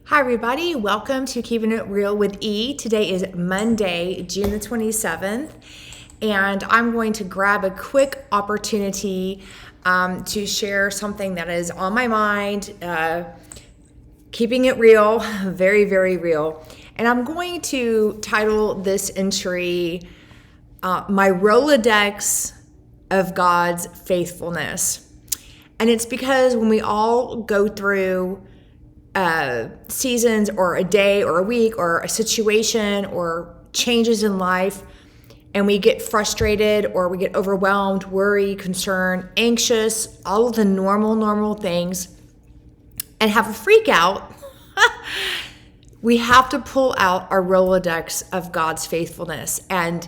Hi everybody, welcome to Keeping It Real with E. Today is Monday, June the 27th, and I'm going to grab a quick opportunity to share something that is on my mind, keeping it real, very, very real. And I'm going to title this entry, My Rolodex of God's Faithfulness. And it's because when we all go through seasons or a day or a week or a situation or changes in life, and we get frustrated or we get overwhelmed, worry, concerned, anxious, all of the normal things, and have a freak out, we have to pull out our Rolodex of God's faithfulness. And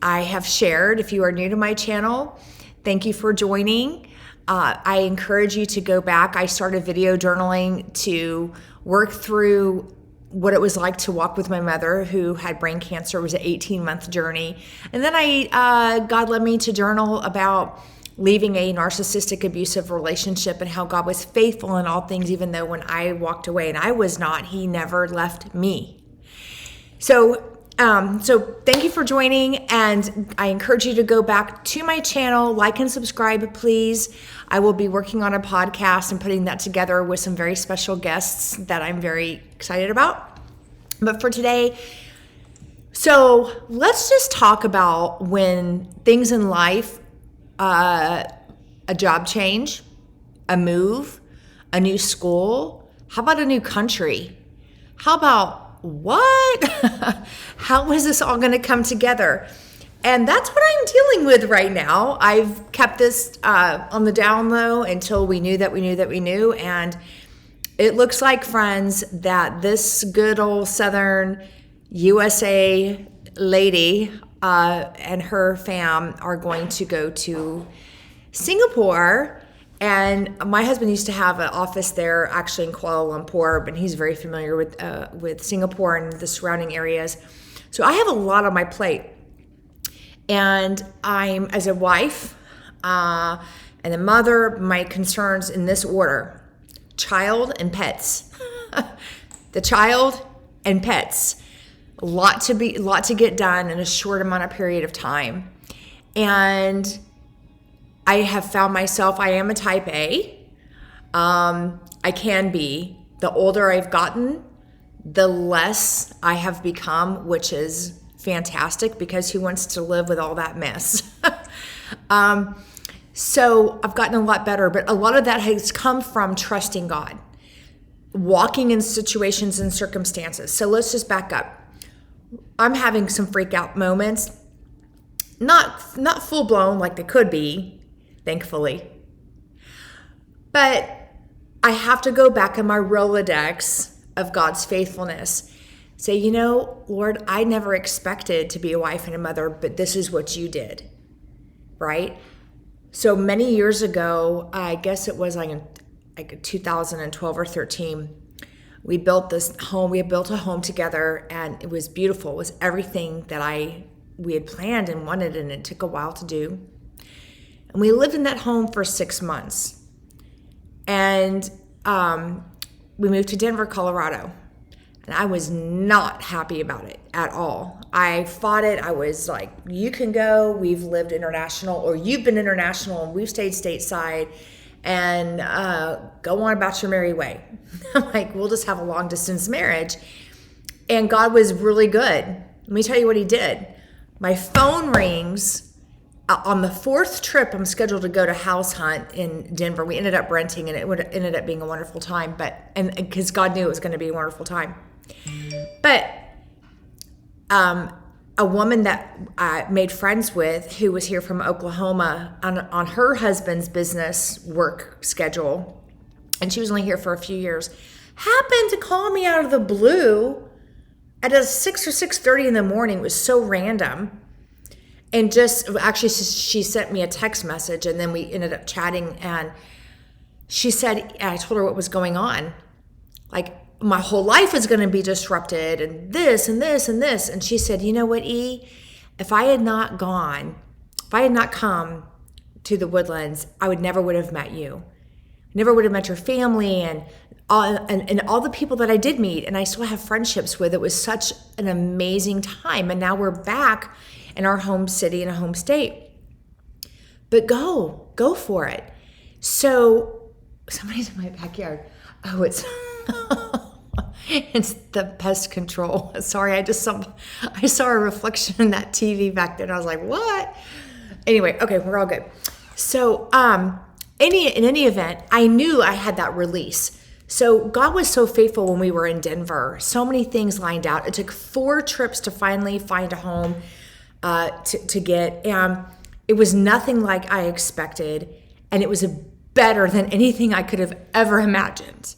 I have shared, if you are new to my channel, thank you for joining. I encourage you to go back. I started video journaling to work through what it was like to walk with my mother who had brain cancer. It was an 18-month journey. And then God led me to journal about leaving a narcissistic, abusive relationship and how God was faithful in all things, even though when I walked away and I was not, He never left me. So thank you for joining, and I encourage you to go back to my channel, like and subscribe, please. I will be working on a podcast and putting that together with some very special guests that I'm very excited about. But for today, so let's just talk about when things in life, a job change, a move, a new school, how about a new country? How about what? How is this all going to come together? And that's what I'm dealing with right now. I've kept this on the down low until we knew that we knew. And it looks like, friends, that this good old Southern USA lady and her fam are going to go to Singapore. And my husband used to have an office there, actually in Kuala Lumpur, but he's very familiar with Singapore and the surrounding areas. So I have a lot on my plate. And I'm, as a wife and a mother, my concerns in this order: child and pets. The child and pets. A lot to get done in a short amount of period of time. And I have found myself, I am a type A. I can be. The older I've gotten, the less I have become, which is fantastic because who wants to live with all that mess? So I've gotten a lot better, but a lot of that has come from trusting God, walking in situations and circumstances. So let's just back up. I'm having some freak out moments, not full blown like they could be, thankfully. But I have to go back in my Rolodex of God's faithfulness. Say, Lord, I never expected to be a wife and a mother, but this is what you did, right? So many years ago, I guess it was like 2012 or 13, we built this home. We had built a home together, and it was beautiful. It was everything that we had planned and wanted, and it took a while to do. And we lived in that home for 6 months. And we moved to Denver, Colorado. And I was not happy about it at all. I fought it. I was like, you can go. We've lived international, or you've been international, and we've stayed stateside. And go on about your merry way. I'm like, we'll just have a long distance marriage. And God was really good. Let me tell you what He did. My phone rings. On the 4th trip, I'm scheduled to go to house hunt in Denver. We ended up renting, and it ended up being a wonderful time. And because God knew it was going to be a wonderful time. But a woman that I made friends with, who was here from Oklahoma on her husband's business work schedule, and she was only here for a few years, happened to call me out of the blue at 6 or 6:30 in the morning. It was so random. And she sent me a text message, and then we ended up chatting, and she said, I told her what was going on. Like, my whole life is going to be disrupted, and this and this and this. And she said, you know what, E? If I had not come to the Woodlands, I would have met you. never would have met your family and all the people that I did meet and I still have friendships with. It was such an amazing time. And now we're back in our home city and a home state. But go for it. So somebody's in my backyard. Oh, it's it's the pest control. Sorry, I saw a reflection in that TV back then. I was like, what? Anyway, okay, we're all good. So in any event, I knew I had that release. So God was so faithful when we were in Denver. So many things lined out. It took 4 trips to finally find a home to get. It was nothing like I expected, and it was better than anything I could have ever imagined.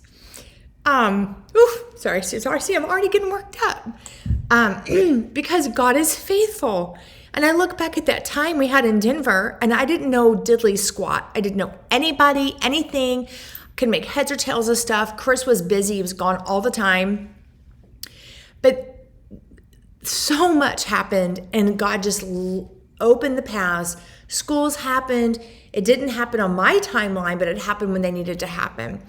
Sorry, see, I'm already getting worked up. Because God is faithful. And I look back at that time we had in Denver, and I didn't know diddly squat. I didn't know anybody, anything. Could make heads or tails of stuff. Chris was busy. He was gone all the time. But so much happened, and God just opened the paths. Schools happened. It didn't happen on my timeline, but it happened when they needed to happen.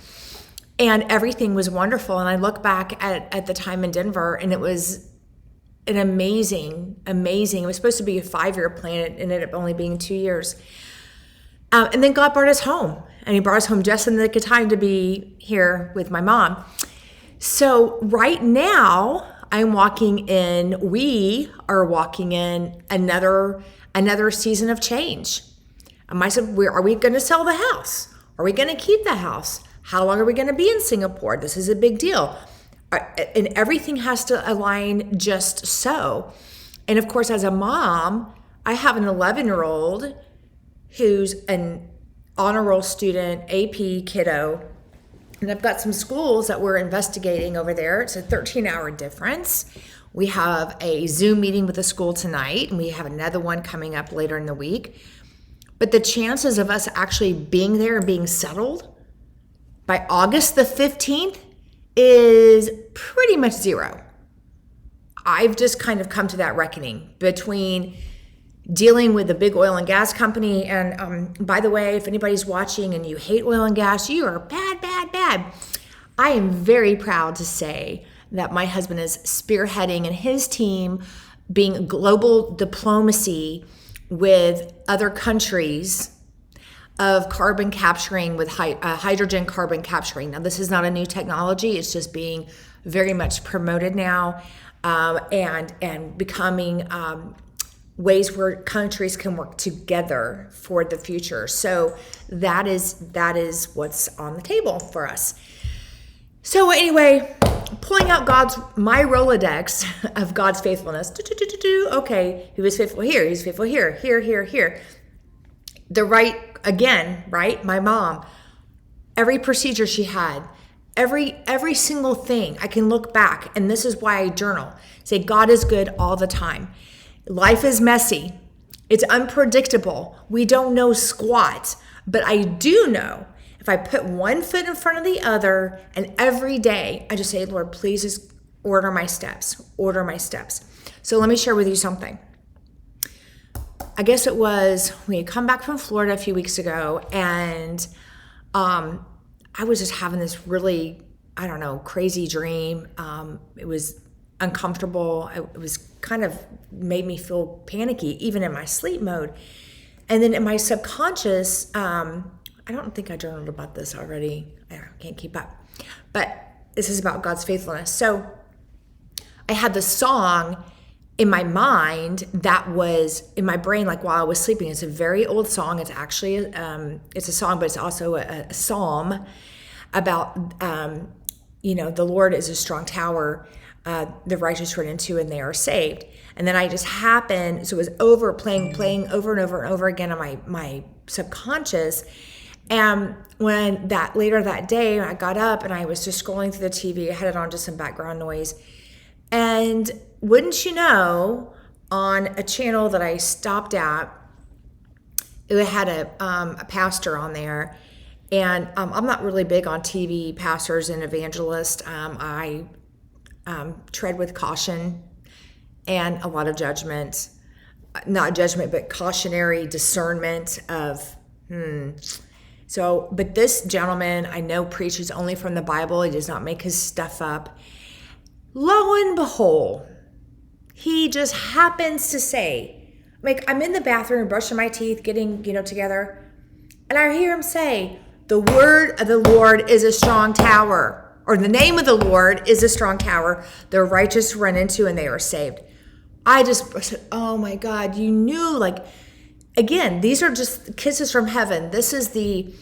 And everything was wonderful. And I look back at the time in Denver, and it was an amazing. It was supposed to be a 5-year plan. It ended up only being 2 years. And then God brought us home. And he brought us home just in the nick of time to be here with my mom. So right now, we are walking in another season of change. I said, are we going to sell the house? Are we going to keep the house? How long are we going to be in Singapore? This is a big deal. And everything has to align just so. And of course, as a mom, I have an 11-year-old who's an honor roll student, AP kiddo. And I've got some schools that we're investigating over there. It's a 13-hour difference. We have a Zoom meeting with the school tonight, and we have another one coming up later in the week. But the chances of us actually being there and being settled by August the 15th is pretty much zero. I've just kind of come to that reckoning between dealing with a big oil and gas company. And by the way, if anybody's watching and you hate oil and gas, you are bad, bad, bad. I am very proud to say that my husband is spearheading and his team being global diplomacy with other countries of carbon capturing with hydrogen carbon capturing. Now, this is not a new technology. It's just being very much promoted now and becoming ways where countries can work together for the future. So that is what's on the table for us. So anyway, pulling out my Rolodex of God's faithfulness. Okay, he was faithful here. He's faithful here. Right? My mom, every procedure she had, every single thing, I can look back, and this is why I journal. Say, God is good all the time. Life is messy. It's unpredictable. We don't know squat, but I do know if I put one foot in front of the other, and every day I just say, Lord, please just order my steps. So let me share with you something. I guess it was we had come back from Florida a few weeks ago, and I was just having this really, crazy dream. It was uncomfortable. It was kind of made me feel panicky, even in my sleep mode. And then in my subconscious, I don't think I journaled about this already. I can't keep up. But this is about God's faithfulness. So I had the song in my mind that was in my brain, like while I was sleeping. It's a very old song. It's actually, it's a song, but it's also a psalm about, the Lord is a strong tower, the righteous run into and they are saved. And then I just happened, so it was playing over and over and over again on my subconscious. And when later that day, I got up and I was just scrolling through the TV. I had it on just some background noise. And wouldn't you know, on a channel that I stopped at, it had a pastor on there. And I'm not really big on TV pastors and evangelists. I tread with caution and a lot of judgment. Not judgment, but cautionary discernment of, So, but this gentleman I know preaches only from the Bible. He does not make his stuff up. Lo and behold, he just happens to say, like, I'm in the bathroom brushing my teeth, getting, together, and I hear him say, the word of the Lord is a strong tower, or the name of the Lord is a strong tower. The righteous run into and they are saved. I said, oh my God, you knew, like, again, these are just kisses from heaven. This is the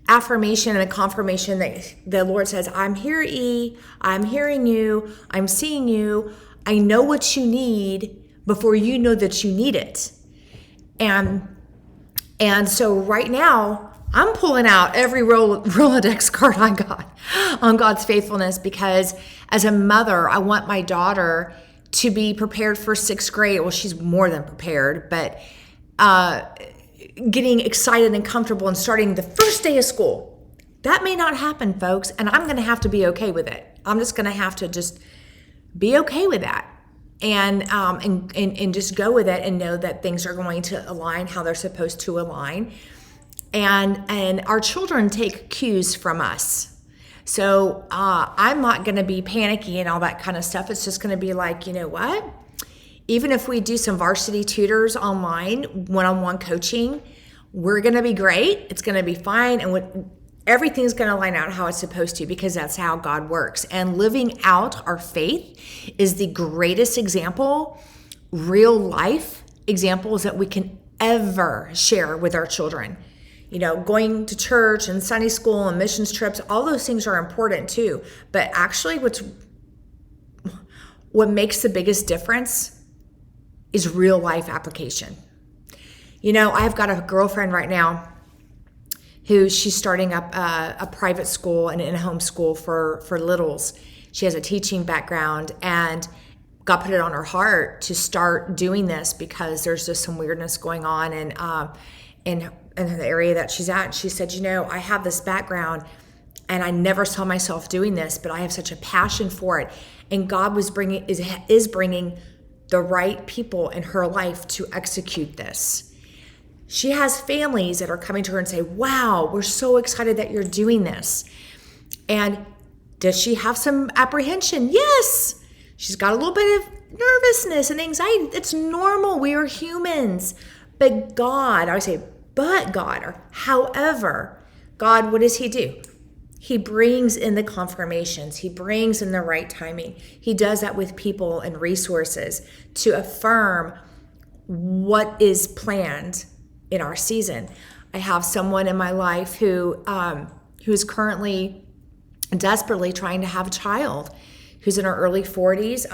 affirmation and the confirmation that the Lord says, I'm here, E. I'm hearing you. I'm seeing you. I know what you need before you know that you need it. And so right now, I'm pulling out every Rolodex card I got on God's faithfulness, because as a mother, I want my daughter to be prepared for 6th grade. Well, she's more than prepared, but getting excited and comfortable and starting the first day of school. That may not happen, folks, and I'm going to have to be okay with it. I'm just going to have to just be okay with that, and just go with it and know that things are going to align how they're supposed to align. And our children take cues from us. So I'm not going to be panicky and all that kind of stuff. It's just going to be like, you know what? Even if we do some varsity tutors online, one-on-one coaching, we're going to be great. It's going to be fine. And everything's going to line out how it's supposed to, because that's how God works. And living out our faith is the greatest example, real life examples that we can ever share with our children. Going to church and Sunday school and missions trips, all those things are important too. But actually what makes the biggest difference is real life application. I've got a girlfriend right now who she's starting up a private school and an in-home school for littles. She has a teaching background, and God put it on her heart to start doing this because there's just some weirdness going on in the area that she's at. She said, I have this background and I never saw myself doing this, but I have such a passion for it. And God is bringing the right people in her life to execute this. She has families that are coming to her and say, wow, we're so excited that you're doing this. And does she have some apprehension? Yes. She's got a little bit of nervousness and anxiety. It's normal. We are humans. But God, however, God, what does he do? He brings in the confirmations. He brings in the right timing. He does that with people and resources to affirm what is planned in our season. I have someone in my life who's currently desperately trying to have a child, who's in her early 40s.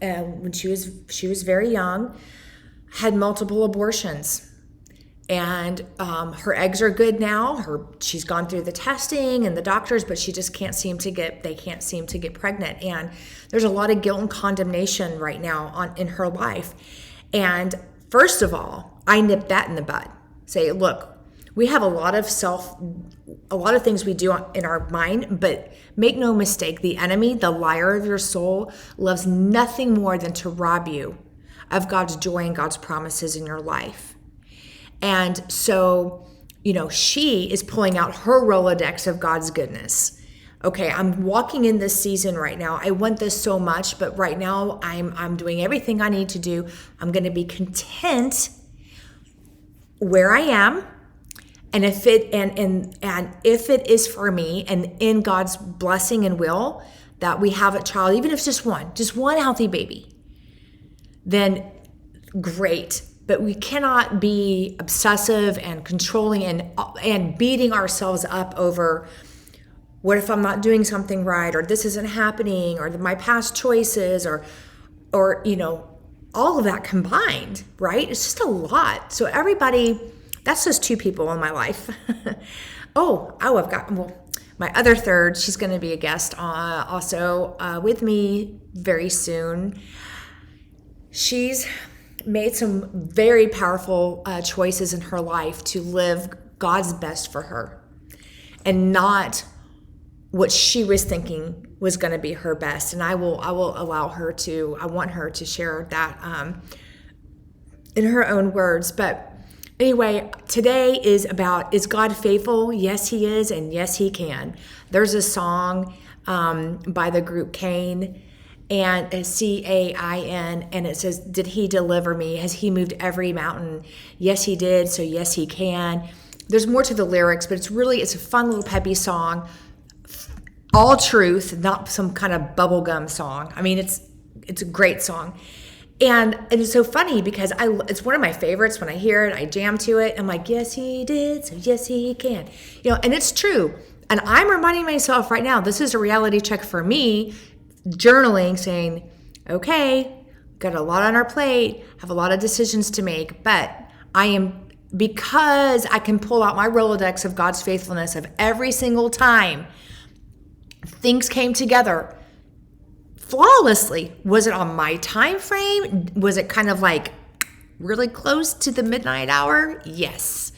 When she was very young, had multiple abortions. And her eggs are good now. She's gone through the testing and the doctors, but she just can't seem to get pregnant. And there's a lot of guilt and condemnation right now in her life. And first of all, I nip that in the bud. Say, look, we have a lot of things we do in our mind, but make no mistake, the enemy, the liar of your soul, loves nothing more than to rob you of God's joy and God's promises in your life. And so, she is pulling out her Rolodex of God's goodness. Okay, I'm walking in this season right now. I want this so much, but right now I'm doing everything I need to do. I'm going to be content where I am. And if it is for me and in God's blessing and will that we have a child, even if it's just one healthy baby, then great. But we cannot be obsessive and controlling and beating ourselves up over what if I'm not doing something right, or this isn't happening, or my past choices, or all of that combined, right? It's just a lot. So everybody, that's just 2 people in my life. I've got my other third. She's going to be a guest also with me very soon. She's made some very powerful choices in her life to live God's best for her, and not what she was thinking was going to be her best. And I will allow her to. I want her to share that in her own words. But Anyway, today is about, is God faithful? Yes, he is, and yes, he can. There's a song by the group Cain, and Cain, and it says, did he deliver me? Has he moved every mountain? Yes, he did, so yes, he can. There's more to the lyrics, but it's a fun little peppy song. All truth, not some kind of bubblegum song. I mean, it's a great song. And it's so funny because it's one of my favorites. When I hear it, I jam to it. I'm like, yes, he did, so yes, he can. And it's true. And I'm reminding myself right now, this is a reality check for me, journaling, saying, okay, got a lot on our plate, have a lot of decisions to make, but because I can pull out my Rolodex of God's faithfulness of every single time things came together flawlessly. Was it on my time frame? Was it kind of like really close to the midnight hour? Yes.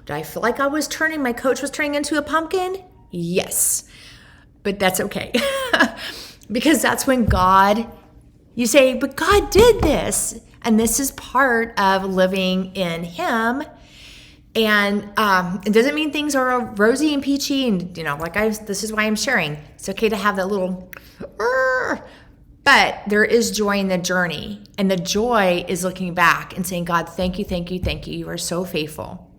Did I feel like my coach was turning into a pumpkin? Yes. But that's okay. Because that's when you say, but God did this. And this is part of living in him. And it doesn't mean things are rosy and peachy. And, this is why I'm sharing. It's okay to have that little, but there is joy in the journey. And the joy is looking back and saying, God, thank you, thank you, thank you. You are so faithful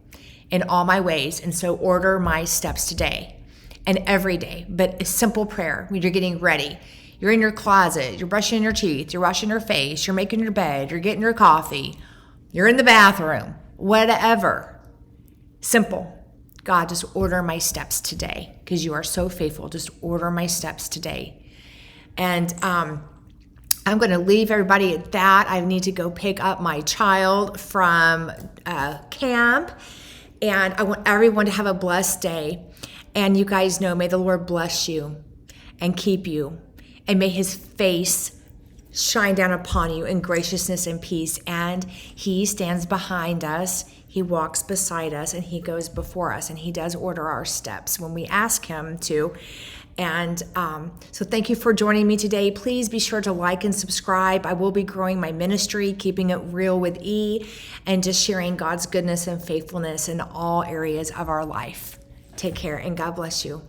in all my ways. And so order my steps today and every day. But a simple prayer when you're getting ready. You're in your closet, you're brushing your teeth, you're washing your face, you're making your bed, you're getting your coffee, you're in the bathroom, whatever. Simple. God, just order my steps today because you are so faithful. Just order my steps today. And I'm going to leave everybody at that. I need to go pick up my child from camp. And I want everyone to have a blessed day. And you guys know, may the Lord bless you and keep you. And may his face shine down upon you in graciousness and peace. And he stands behind us. He walks beside us and he goes before us. And he does order our steps when we ask him to. And so thank you for joining me today. Please be sure to like and subscribe. I will be growing my ministry, keeping it real with E, and just sharing God's goodness and faithfulness in all areas of our life. Take care and God bless you.